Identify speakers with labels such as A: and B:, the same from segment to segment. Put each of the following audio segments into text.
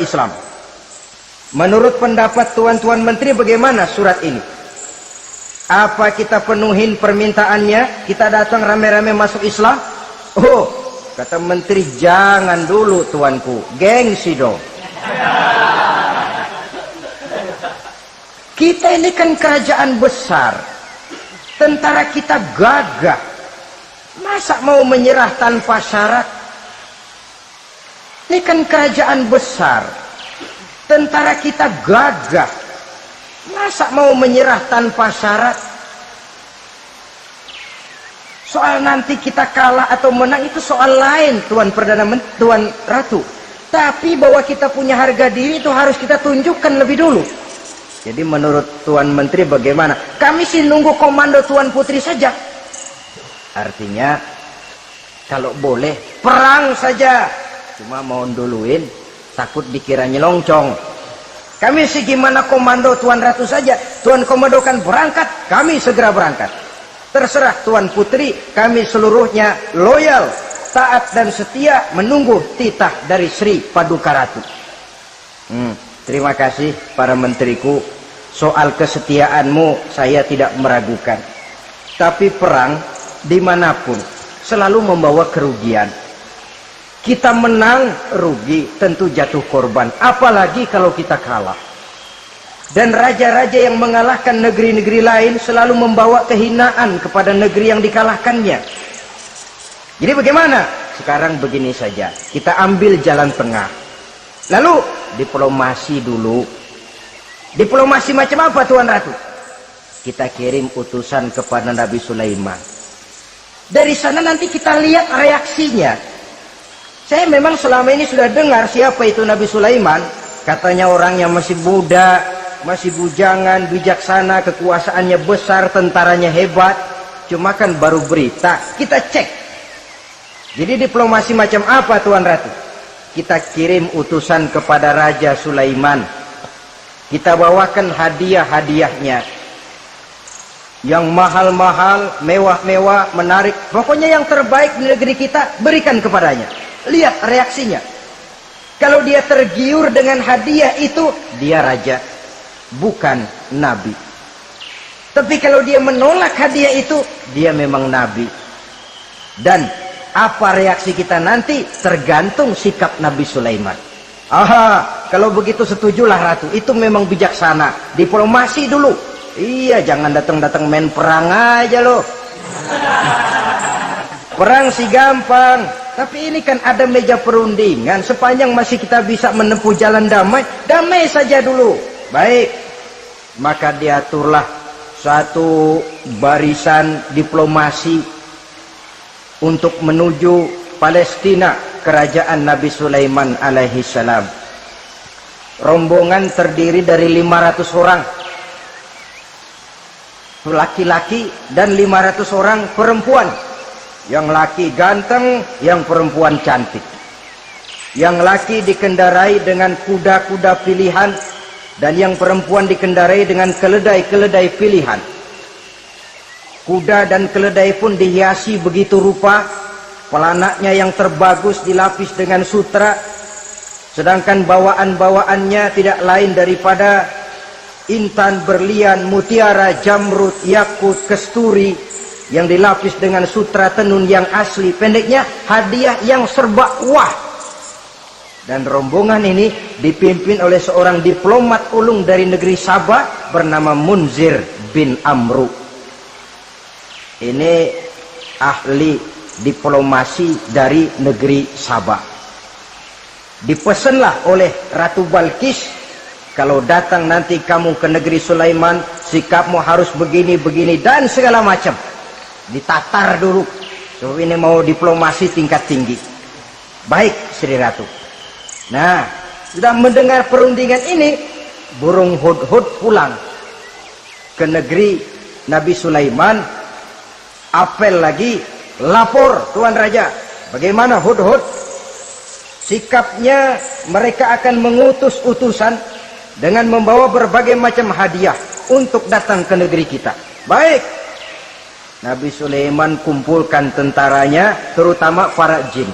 A: Islam. Menurut pendapat Tuan-Tuan Menteri bagaimana surat ini? Apa kita penuhin permintaannya? Kita datang rame-rame masuk Islam? Oh, kata Menteri, jangan dulu tuanku, gengsi dong. Kita ini kan kerajaan besar, tentara kita gagah, masa mau menyerah tanpa syarat? Ini kan kerajaan besar, tentara kita gagah, masa mau menyerah tanpa syarat? Soal nanti kita kalah atau menang itu soal lain, Tuan Perdana Menteri, Tuan Ratu. Tapi bahwa kita punya harga diri itu harus kita tunjukkan lebih dulu. Jadi menurut Tuan Menteri bagaimana? Kami sih nunggu komando Tuan Putri saja. Artinya kalau boleh perang saja. Cuma mau duluin, takut dikira nyelongcong. Kami sih gimana komando Tuan Ratu saja. Tuan komandokan berangkat, kami segera berangkat. Terserah Tuan Putri, kami seluruhnya loyal, taat dan setia menunggu titah dari Sri Paduka Ratu. Terima kasih para menteriku. Soal kesetiaanmu saya tidak meragukan. Tapi perang dimanapun selalu membawa kerugian. Kita menang rugi, tentu jatuh korban. Apalagi kalau kita kalah. Dan raja-raja yang mengalahkan negeri-negeri lain selalu membawa kehinaan kepada negeri yang dikalahkannya. Jadi bagaimana? Sekarang begini saja. Kita ambil jalan tengah. Lalu diplomasi dulu. Diplomasi macam apa Tuan Ratu? Kita kirim utusan kepada Nabi Sulaiman. Dari sana nanti kita lihat reaksinya. Saya memang selama ini sudah dengar siapa itu Nabi Sulaiman. Katanya orang yang masih muda, masih bujangan, bijaksana, kekuasaannya besar, tentaranya hebat. Cuma kan baru berita, kita cek. Jadi diplomasi macam apa Tuan Ratu? Kita kirim utusan kepada Raja Sulaiman. Kita bawakan hadiah-hadiahnya. Yang mahal-mahal, mewah-mewah, menarik. Pokoknya yang terbaik di negeri kita, berikan kepadanya. Lihat reaksinya. Kalau dia tergiur dengan hadiah itu, dia raja. Bukan nabi. Tapi kalau dia menolak hadiah itu, dia memang nabi. Dan apa reaksi kita nanti tergantung sikap Nabi Sulaiman. Aha, kalau begitu setujulah Ratu. Itu memang bijaksana. Diplomasi dulu. Iya, jangan datang-datang main perang aja loh. Perang sih gampang. Tapi ini kan ada meja perundingan. Sepanjang masih kita bisa menempuh jalan damai, damai saja dulu. Baik, maka diaturlah satu barisan diplomasi untuk menuju Palestina, kerajaan Nabi Sulaiman alaihi salam. Rombongan terdiri dari 500 orang laki-laki dan 500 orang perempuan. Yang laki ganteng, yang perempuan cantik. Yang laki dikendarai dengan kuda-kuda pilihan, dan yang perempuan dikendarai dengan keledai-keledai pilihan. Kuda dan keledai pun dihiasi begitu rupa. Pelanaknya yang terbagus dilapis dengan sutra. Sedangkan bawaan-bawaannya tidak lain daripada intan, berlian, mutiara, jamrud, yakut, kesturi, yang dilapis dengan sutra tenun yang asli. Pendeknya hadiah yang serba wah. Dan rombongan ini dipimpin oleh seorang diplomat ulung dari negeri Sabah bernama Munzir bin Amru. Ini ahli diplomasi dari negeri Sabah. Dipesanlah oleh Ratu Balkis, kalau datang nanti kamu ke negeri Sulaiman, sikapmu harus begini, begini, dan segala macam. Ditatar dulu. So, ini mau diplomasi tingkat tinggi. Baik, Sri Ratu. Nah, sudah mendengar perundingan ini, burung hudhud pulang ke negeri Nabi Sulaiman. Apel lagi, lapor Tuan Raja. Bagaimana hudhud? Sikapnya mereka akan mengutus utusan dengan membawa berbagai macam hadiah untuk datang ke negeri kita. Baik. Nabi Sulaiman kumpulkan tentaranya, terutama para jin.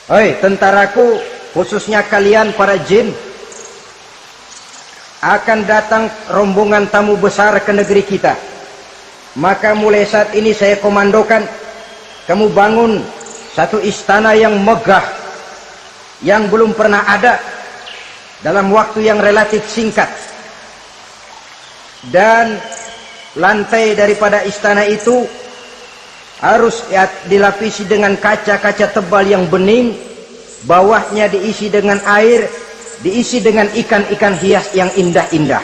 A: Hei tentaraku, khususnya kalian para jin, akan datang rombongan tamu besar ke negeri kita. Maka mulai saat ini saya komandokan kamu bangun satu istana yang megah, yang belum pernah ada, dalam waktu yang relatif singkat. Dan lantai daripada istana itu harus dilapisi dengan kaca-kaca tebal yang bening, bawahnya diisi dengan air, diisi dengan ikan-ikan hias yang indah-indah.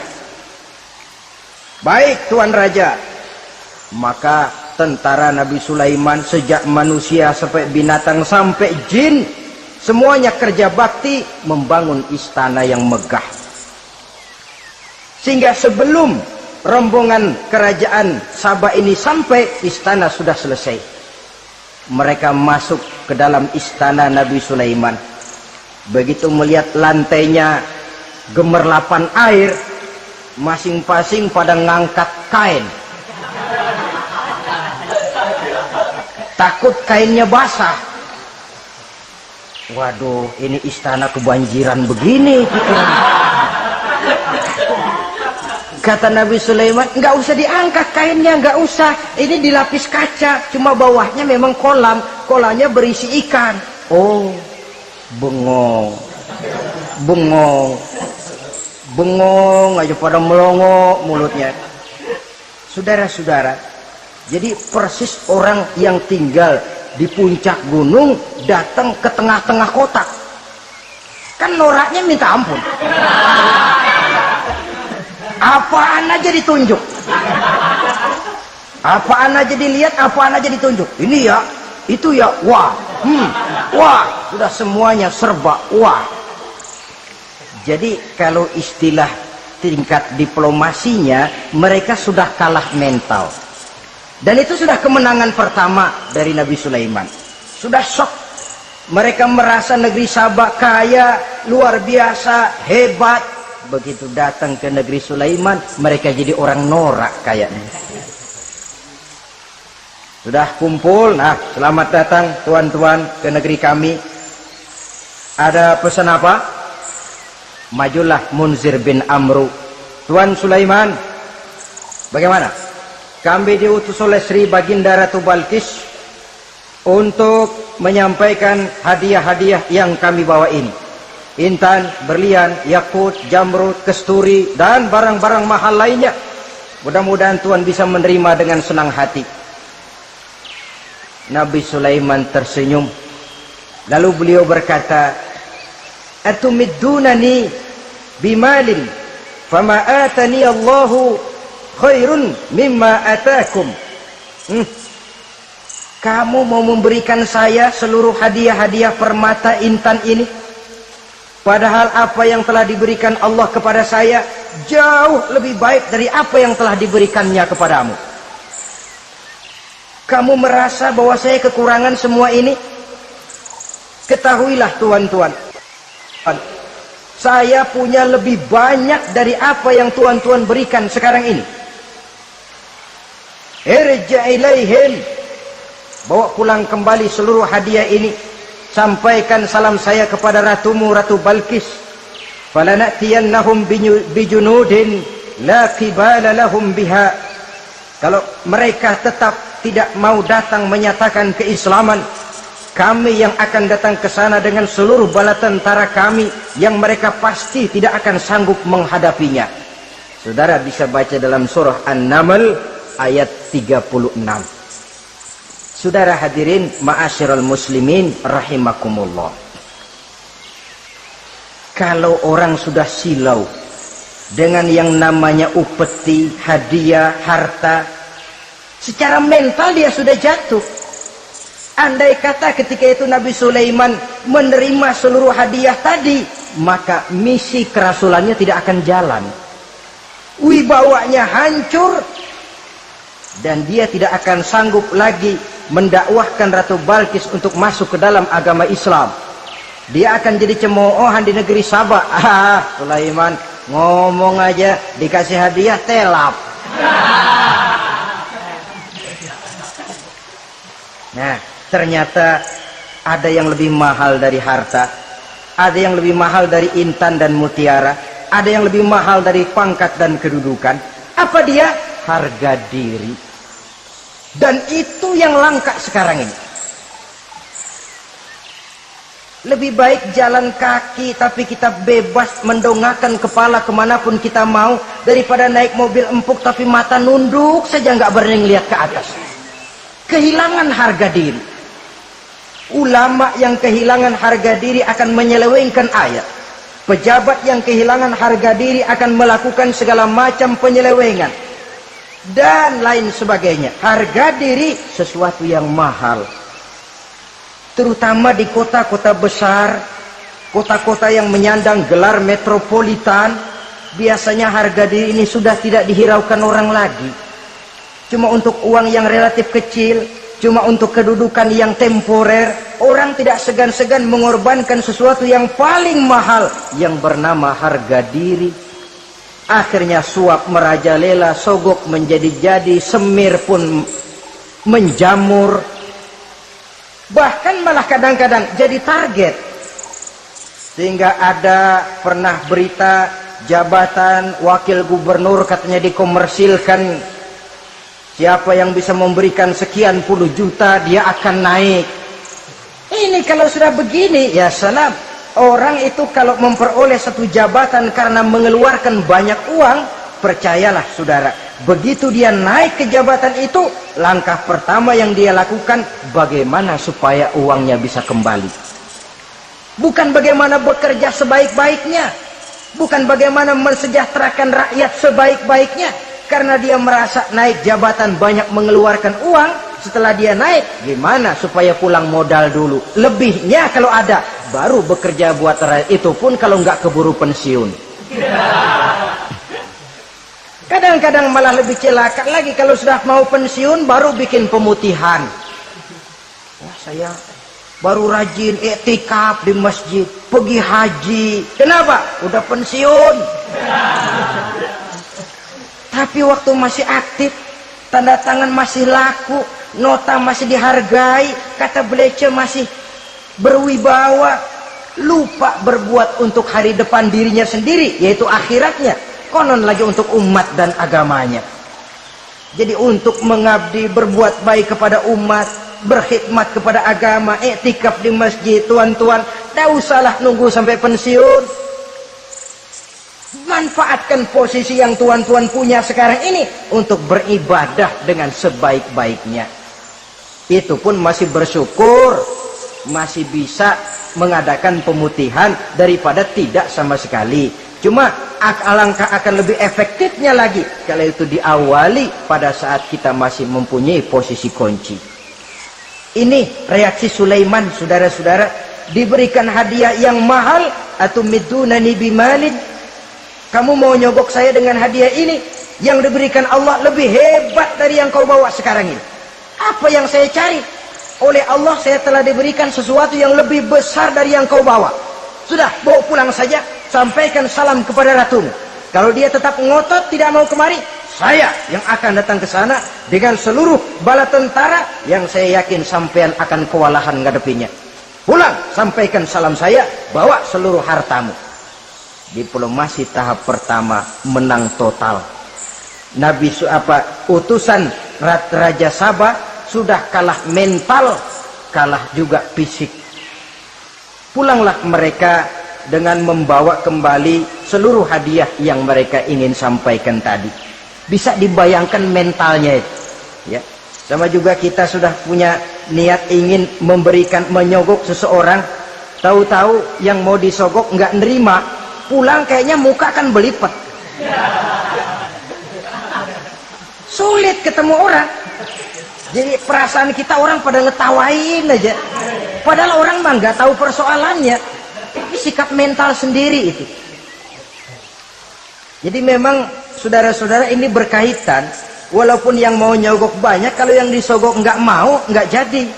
A: Baik Tuan Raja. Maka tentara Nabi Sulaiman, sejak manusia sampai binatang sampai jin, semuanya kerja bakti membangun istana yang megah. Sehingga sebelum rombongan kerajaan Sabah ini sampai, istana sudah selesai. Mereka masuk ke dalam istana Nabi Sulaiman. Begitu melihat lantainya gemerlapan air, masing-masing pada ngangkat kain. Takut kainnya basah. Waduh, ini istana kebanjiran begini. Kata Nabi Sulaiman, nggak usah diangkat kainnya, nggak usah. Ini dilapis kaca, cuma bawahnya memang kolam. Kolamnya berisi ikan. Oh, bengong. Bengong. Bengong aja pada melongo mulutnya. Saudara-saudara, jadi persis orang yang tinggal di puncak gunung datang ke tengah-tengah kota. Kan noraknya minta ampun. Apaan aja ditunjuk. Apaan aja dilihat, apaan aja ditunjuk. Ini ya, itu ya, wah. Wah, sudah semuanya serba wah. Jadi kalau istilah tingkat diplomasinya, mereka sudah kalah mental. Dan itu sudah kemenangan pertama dari Nabi Sulaiman. Sudah shock. Mereka merasa negeri Sabah kaya, luar biasa, hebat. Begitu datang ke negeri Sulaiman, mereka jadi orang norak kayaknya. Sudah kumpul, nah selamat datang tuan-tuan ke negeri kami. Ada pesan apa? Majulah Munzir bin Amru. Tuan Sulaiman, bagaimana? Kami diutus oleh Sri Baginda Ratu Balkis untuk menyampaikan hadiah-hadiah yang kami bawa ini. Intan, berlian, yakut, jamrud, kesturi, dan barang-barang mahal lainnya. Mudah-mudahan Tuhan bisa menerima dengan senang hati. Nabi Sulaiman tersenyum. Lalu beliau berkata, Atumiddunani bimalin, fama atani Allahu khairun mimma atakum. Kamu mau memberikan saya seluruh hadiah-hadiah permata intan ini, padahal apa yang telah diberikan Allah kepada saya jauh lebih baik dari apa yang telah diberikannya kepadamu. Kamu merasa bahwa saya kekurangan semua ini? Ketahuilah tuan-tuan, saya punya lebih banyak dari apa yang tuan-tuan berikan sekarang ini. Irja' ilaihim, bawa pulang kembali seluruh hadiah ini. Sampaikan salam saya kepada ratumu, Ratu Balkis. Falanatiyannahum bijunudin la qibala lahum biha. Kalau mereka tetap tidak mau datang menyatakan keislaman, kami yang akan datang ke sana dengan seluruh bala tentara kami yang mereka pasti tidak akan sanggup menghadapinya. Saudara bisa baca dalam surah An-Naml ayat 36. Saudara hadirin ma'asyiral muslimin rahimakumullah. Kalau orang sudah silau dengan yang namanya upeti, hadiah, harta, secara mental dia sudah jatuh. Andai kata ketika itu Nabi Sulaiman menerima seluruh hadiah tadi, maka misi kerasulannya tidak akan jalan. Wibawanya hancur dan dia tidak akan sanggup lagi mendakwahkan Ratu Balkis untuk masuk ke dalam agama Islam. Dia akan jadi cemoohan di negeri Sabah. Sulaiman ngomong aja dikasih hadiah telap. Nah, ternyata ada yang lebih mahal dari harta, Ada yang lebih mahal dari intan dan mutiara, ada yang lebih mahal dari pangkat dan kedudukan. Apa dia? Harga diri. Dan itu yang langka sekarang ini. Lebih baik jalan kaki tapi kita bebas mendongakkan kepala kemanapun kita mau, daripada naik mobil empuk tapi mata nunduk saja nggak berani lihat ke atas. Kehilangan harga diri. Ulama yang kehilangan harga diri akan menyelewengkan ayat. Pejabat yang kehilangan harga diri akan melakukan segala macam penyelewengan dan lain sebagainya. Harga diri sesuatu yang mahal, terutama di kota-kota besar, kota-kota yang menyandang gelar metropolitan. Biasanya harga diri ini sudah tidak dihiraukan orang lagi. Cuma untuk uang yang relatif kecil, cuma untuk kedudukan yang temporer, orang tidak segan-segan mengorbankan sesuatu yang paling mahal yang bernama harga diri. Akhirnya suap merajalela, sogok menjadi-jadi, semir pun menjamur. Bahkan malah kadang-kadang jadi target. Sehingga ada pernah berita jabatan wakil gubernur katanya dikomersilkan. Siapa yang bisa memberikan sekian puluh juta dia akan naik. Ini kalau sudah begini, ya salam. Orang itu kalau memperoleh satu jabatan karena mengeluarkan banyak uang, percayalah saudara, begitu dia naik ke jabatan itu, langkah pertama yang dia lakukan, bagaimana supaya uangnya bisa kembali. Bukan bagaimana bekerja sebaik-baiknya, bukan bagaimana mensejahterakan rakyat sebaik-baiknya. Karena dia merasa naik jabatan banyak mengeluarkan uang, setelah dia naik, gimana supaya pulang modal dulu. Lebihnya kalau ada, baru bekerja buat rakyat, itu pun kalau nggak keburu pensiun. Kadang-kadang malah lebih celaka lagi, kalau sudah mau pensiun baru bikin pemutihan. Wah, saya baru rajin iktikaf di masjid, pergi haji. Kenapa? Udah pensiun. Tapi waktu masih aktif, tanda tangan masih laku, nota masih dihargai, kata beliau masih berwibawa, lupa berbuat untuk hari depan dirinya sendiri, yaitu akhiratnya. Konon lagi untuk umat dan agamanya. Jadi untuk mengabdi, berbuat baik kepada umat, berkhidmat kepada agama, iktikaf di masjid, tuan-tuan, tak usahlah nunggu sampai pensiun. Manfaatkan posisi yang tuan-tuan punya sekarang ini untuk beribadah dengan sebaik-baiknya. Itu pun masih bersyukur, masih bisa mengadakan pemutihan daripada tidak sama sekali. Cuma alangkah akan lebih efektifnya lagi kalau itu diawali pada saat kita masih mempunyai posisi kunci. Ini reaksi Sulaiman, saudara-saudara. Diberikan hadiah yang mahal, atau midunani bimalin, kamu mau nyogok saya dengan hadiah ini, yang diberikan Allah lebih hebat dari yang kau bawa sekarang ini. Apa yang saya cari? Oleh Allah saya telah diberikan sesuatu yang lebih besar dari yang kau bawa. Sudah, bawa pulang saja, sampaikan salam kepada ratumu. Kalau dia tetap ngotot tidak mau kemari, saya yang akan datang ke sana dengan seluruh bala tentara yang saya yakin sampean akan kewalahan ngadepinya. Pulang, sampaikan salam saya, bawa seluruh hartamu. Diplomasi tahap pertama menang total. Utusan Raja Sabah sudah kalah mental, kalah juga fisik. Pulanglah mereka dengan membawa kembali seluruh hadiah yang mereka ingin sampaikan tadi. Bisa dibayangkan mentalnya itu, ya. Sama juga kita sudah punya niat ingin memberikan, menyogok seseorang, tahu-tahu yang mau disogok nggak nerima, pulang kayaknya muka kan belipet. Sulit ketemu orang. Jadi perasaan kita orang pada ngetawain aja. Padahal orang mah nggak tahu persoalannya. Tapi sikap mental sendiri itu. Jadi memang saudara-saudara ini berkaitan. Walaupun yang mau nyogok banyak, kalau yang disogok nggak mau, nggak jadi.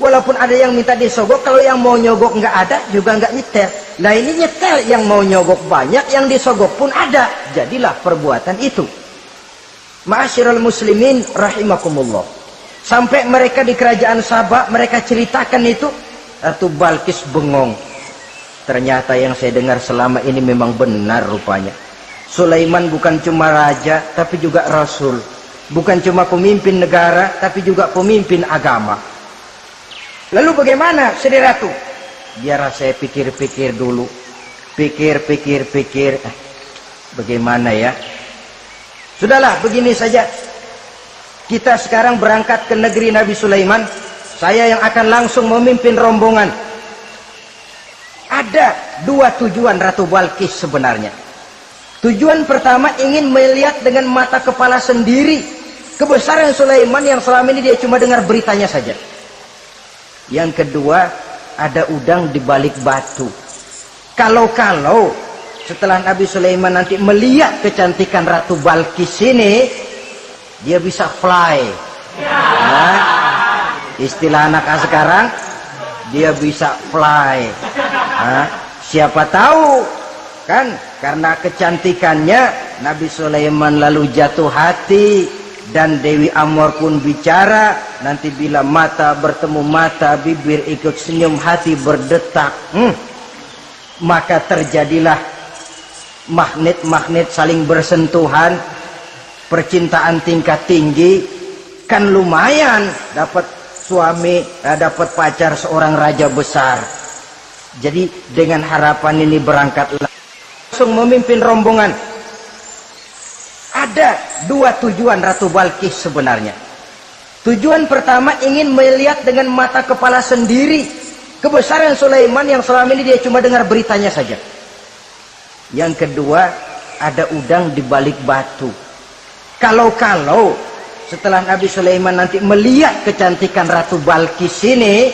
A: Walaupun ada yang minta disogok, kalau yang mau nyogok nggak ada, juga nggak nyetel. Nah ini nyetel, yang mau nyogok banyak, yang disogok pun ada. Jadilah perbuatan itu. Ma'asyiral muslimin rahimakumullah. Sampai mereka di kerajaan Sabah, mereka ceritakan itu, Ratu Balkis bengong. Ternyata yang saya dengar selama ini memang benar rupanya. Sulaiman bukan cuma raja, tapi juga rasul. Bukan cuma pemimpin negara, tapi juga pemimpin agama. Lalu bagaimana, Sri Ratu? Biar saya pikir-pikir dulu. Pikir. Bagaimana ya? Sudahlah, begini saja. Kita sekarang berangkat ke negeri Nabi Sulaiman. Saya yang akan langsung memimpin rombongan. Ada dua tujuan Ratu Balkis sebenarnya. Tujuan pertama ingin melihat dengan mata kepala sendiri kebesaran Sulaiman yang selama ini dia cuma dengar beritanya saja. Yang kedua, ada udang di balik batu. Kalau setelah Nabi Sulaiman nanti melihat kecantikan Ratu Balkis ini, dia bisa fly. Nah, istilah anak sekarang, dia bisa fly. Nah, siapa tahu kan karena kecantikannya Nabi Sulaiman lalu jatuh hati, dan Dewi Amor pun bicara, nanti bila mata bertemu mata, bibir ikut senyum, hati berdetak. Maka terjadilah magnet-magnet saling bersentuhan, percintaan tingkat tinggi. Kan lumayan dapat suami, dapat pacar seorang raja besar. Jadi dengan harapan ini berangkatlah langsung memimpin rombongan. Ada dua tujuan Ratu Balkis sebenarnya. Tujuan pertama ingin melihat dengan mata kepala sendiri kebesaran Sulaiman yang selama ini dia cuma dengar beritanya saja. Yang kedua, ada udang di balik batu. Kalau setelah Nabi Sulaiman nanti melihat kecantikan Ratu Balkis ini,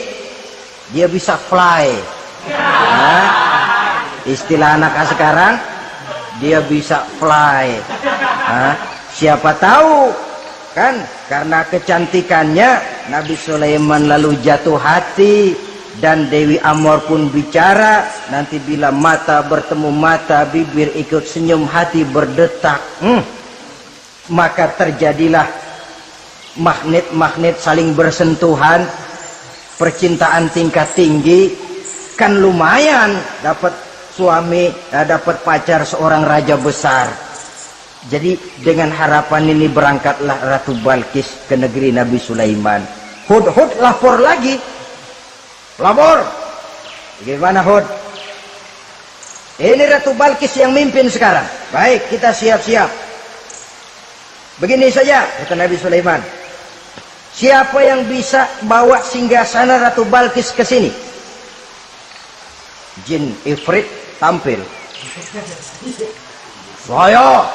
A: dia bisa fly. Nah, istilah anak sekarang, dia bisa fly. Nah, siapa tahu kan karena kecantikannya Nabi Sulaiman lalu jatuh hati, dan Dewi Amor pun bicara, nanti bila mata bertemu mata, bibir ikut senyum, hati berdetak. Maka terjadilah magnet-magnet saling bersentuhan, percintaan tingkat tinggi. Kan lumayan dapat suami, dapat pacar seorang raja besar. Jadi dengan harapan ini berangkatlah Ratu Balkis ke negeri Nabi Sulaiman. Hud lapor lagi. Lapor. Bagaimana Hud? Ini Ratu Balkis yang mimpin sekarang. Baik, kita siap-siap. Begini saja, kata Nabi Sulaiman. Siapa yang bisa bawa singgasana Ratu Balkis ke sini? Jin Ifrit tampil. Saya.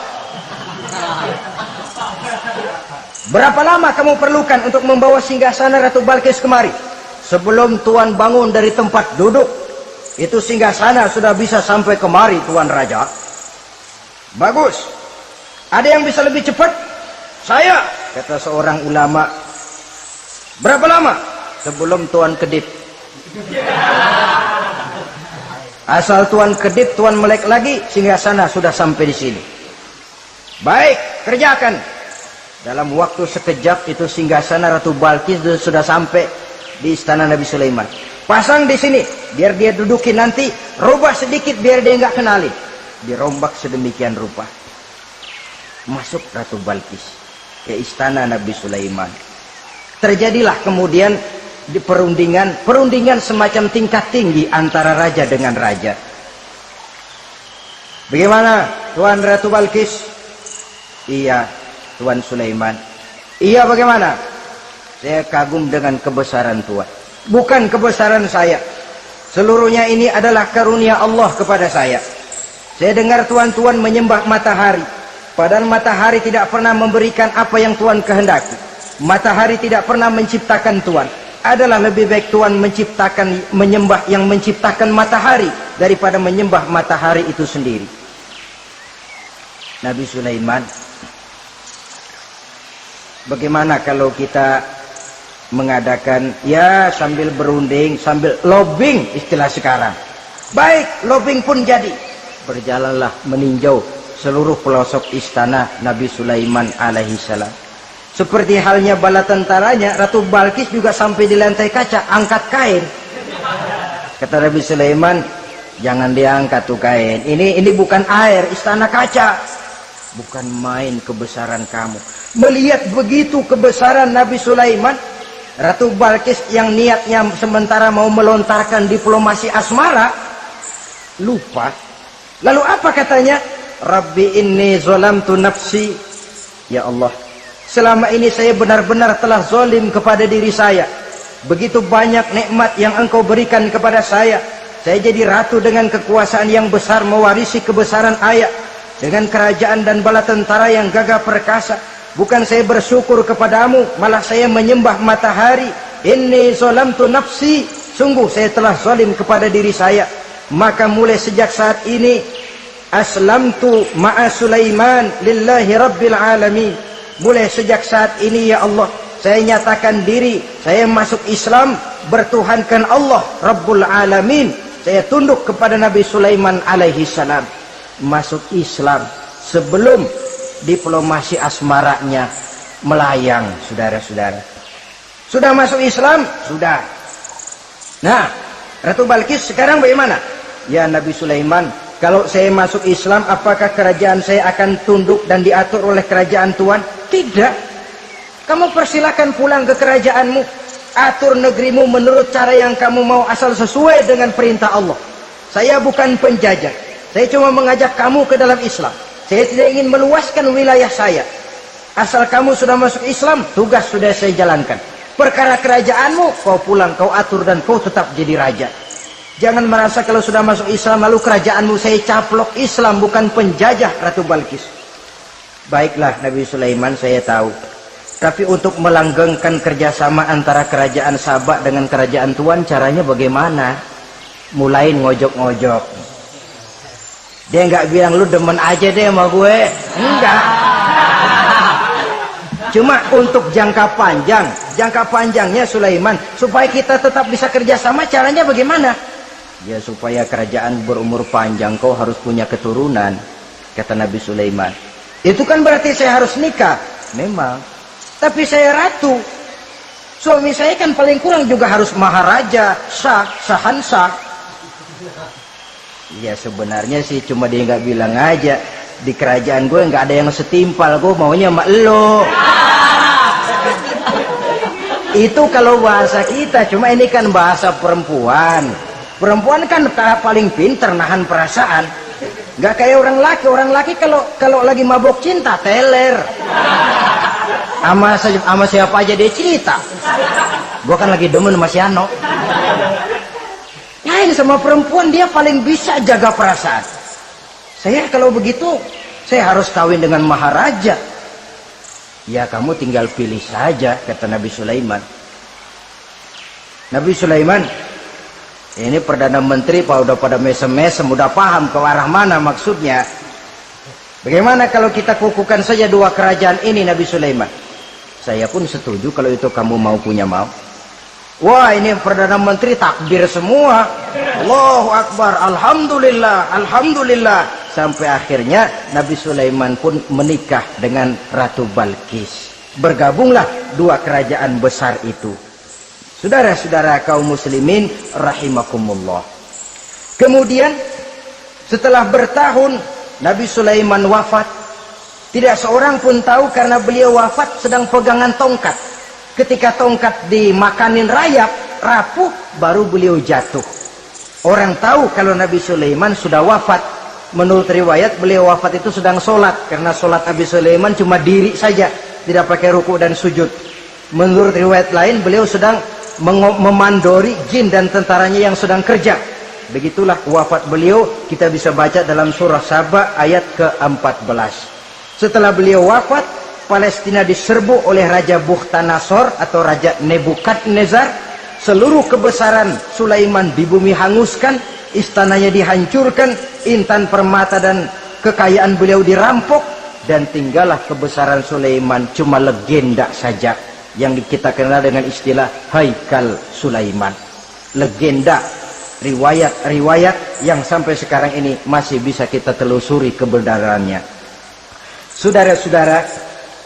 A: Berapa lama kamu perlukan untuk membawa singgasana Ratu Balkis kemari? Sebelum Tuan bangun dari tempat duduk, itu singgasana sudah bisa sampai kemari, Tuan Raja. Bagus. Ada yang bisa lebih cepat? Saya, kata seorang ulama. Berapa lama? Sebelum Tuan kedip. Asal Tuan kedip, Tuan melek lagi, singgasana sudah sampai di sini. Baik, kerjakan. Dalam waktu sekejap itu singgasana Ratu Balkis sudah sampai di istana Nabi Sulaiman. Pasang di sini, biar dia dudukin nanti. Rubah sedikit biar dia nggak kenali. Dirombak sedemikian rupa. Masuk Ratu Balkis ke istana Nabi Sulaiman. Terjadilah kemudian di perundingan semacam tingkat tinggi antara raja dengan raja. Bagaimana Tuan Ratu Balkis? Iya, Tuan Sulaiman. Iya, bagaimana? Saya kagum dengan kebesaran Tuan. Bukan kebesaran saya. Seluruhnya ini adalah karunia Allah kepada saya. Saya dengar Tuan-Tuan menyembah matahari. Padahal matahari tidak pernah memberikan apa yang Tuan kehendaki. Matahari tidak pernah menciptakan Tuan. Adalah lebih baik Tuan menyembah yang menciptakan matahari daripada menyembah matahari itu sendiri. Nabi Sulaiman, bagaimana kalau kita mengadakan ya sambil berunding, sambil lobbying istilah sekarang. Baik, lobbying pun jadi. Berjalanlah meninjau seluruh pelosok istana Nabi Sulaiman alaihi salam. Seperti halnya bala tentaranya, Ratu Balkis juga sampai di lantai kaca, angkat kain. Kata Nabi Sulaiman, Jangan diangkat tuh kain. Ini bukan air, istana kaca. Bukan main kebesaran kamu. Melihat begitu kebesaran Nabi Sulaiman, Ratu Balkis yang niatnya sementara mau melontarkan diplomasi asmara, lupa. Lalu apa katanya? Rabbi inni zolamtu nafsi. Ya Allah, selama ini saya benar-benar telah zolim kepada diri saya. Begitu banyak nikmat yang engkau berikan kepada saya. Saya jadi ratu dengan kekuasaan yang besar, mewarisi kebesaran ayah, dengan kerajaan dan bala tentara yang gagah perkasa. Bukan saya bersyukur kepadamu, malah saya menyembah matahari. Inni zolamtu nafsi. Sungguh saya telah zalim kepada diri saya. Maka mulai sejak saat ini, aslamtu ma'a Sulaiman lillahi rabbil alamin. Mulai sejak saat ini ya Allah, saya nyatakan diri, saya masuk Islam, bertuhankan Allah Rabbul Alamin. Saya tunduk kepada Nabi Sulaiman alaihi salam. Masuk Islam sebelum diplomasi asmaranya melayang, saudara-saudara. Sudah masuk Islam? Sudah. Nah, Ratu Balkis sekarang bagaimana? Ya Nabi Sulaiman, kalau saya masuk Islam, apakah kerajaan saya akan tunduk dan diatur oleh kerajaan Tuhan? Tidak. Kamu persilakan pulang ke kerajaanmu. Atur negerimu menurut cara yang kamu mau, asal sesuai dengan perintah Allah. Saya bukan penjajah. Saya cuma mengajak kamu ke dalam Islam. Saya tidak ingin meluaskan wilayah saya. Asal kamu sudah masuk Islam, tugas sudah saya jalankan. Perkara kerajaanmu, kau pulang, kau atur, dan kau tetap jadi raja. Jangan merasa kalau sudah masuk Islam lalu kerajaanmu saya caplok. Islam bukan penjajah, Ratu Balkis. Baiklah Nabi Sulaiman, saya tahu. Tapi untuk melanggengkan kerjasama antara kerajaan Sabak dengan kerajaan Tuhan, caranya bagaimana? Mulai ngojok-ngojok. Dia nggak bilang lu demen aja deh sama gue. Enggak. Cuma untuk jangka panjang. Jangka panjangnya Sulaiman, supaya kita tetap bisa kerjasama, caranya bagaimana? Ya supaya kerajaan berumur panjang, kau harus punya keturunan, kata Nabi Sulaiman. Itu kan berarti saya harus nikah. Memang. Tapi saya ratu. Suami saya kan paling kurang juga harus maharaja, sahansah. Ya sebenarnya sih cuma dia nggak bilang aja. Di kerajaan gue nggak ada yang setimpal, gue maunya sama elo. Itu kalau bahasa kita, cuma ini kan bahasa perempuan. Perempuan kan paling pinter nahan perasaan. Nggak kayak orang laki. Orang laki kalau lagi mabok cinta teler. Sama siapa aja dia cerita. Gua kan lagi demen sama si Ano. Lain sama perempuan, dia paling bisa jaga perasaan. Saya kalau begitu, saya harus kawin dengan maharaja. Ya kamu tinggal pilih saja, kata Nabi Sulaiman. Nabi Sulaiman, ini Perdana Menteri udah pada mesem-mesem, udah paham ke arah mana maksudnya. Bagaimana kalau kita kukuhkan saja dua kerajaan ini, Nabi Sulaiman? Saya pun setuju kalau itu kamu mau punya mau. Wah, ini Perdana Menteri takbir semua. Allahu Akbar, Alhamdulillah, Alhamdulillah. Sampai akhirnya Nabi Sulaiman pun menikah dengan Ratu Balkis. Bergabunglah dua kerajaan besar itu. Saudara-saudara kaum muslimin rahimakumullah. Kemudian setelah bertahun Nabi Sulaiman wafat. Tidak seorang pun tahu karena beliau wafat sedang pegangan tongkat. Ketika tongkat dimakanin rayap, rapuh, baru beliau jatuh. Orang tahu kalau Nabi Sulaiman sudah wafat. Menurut riwayat beliau wafat itu sedang sholat. Karena sholat Nabi Sulaiman cuma diri saja, tidak pakai ruku dan sujud. Menurut riwayat lain beliau sedang memandori jin dan tentaranya yang sedang kerja. Begitulah wafat beliau, kita bisa baca dalam surah Saba ayat ke-14. Setelah beliau wafat, Palestina diserbu oleh Raja Bukhtanasor atau Raja Nebukadnezar. Seluruh kebesaran Sulaiman di bumi hanguskan, istananya dihancurkan, intan permata dan kekayaan beliau dirampok, dan tinggallah kebesaran Sulaiman cuma legenda saja yang kita kenal dengan istilah Haikal Sulaiman. Legenda, riwayat-riwayat yang sampai sekarang ini masih bisa kita telusuri kebenarannya. Saudara-saudara,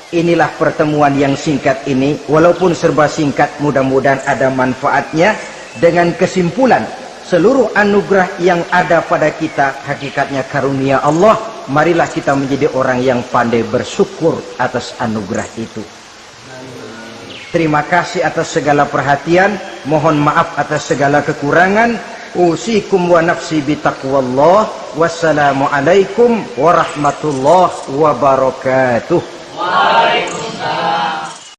A: inilah pertemuan yang singkat ini, walaupun serba singkat, mudah-mudahan ada manfaatnya. Dengan kesimpulan, seluruh anugerah yang ada pada kita hakikatnya karunia Allah. Marilah kita menjadi orang yang pandai bersyukur atas anugerah itu. Terima kasih atas segala perhatian, mohon maaf atas segala kekurangan. Usikum wa nafsi bitaqwallah. Wassalamualaikum warahmatullahi wabarakatuh.
B: Waalaikumsalam.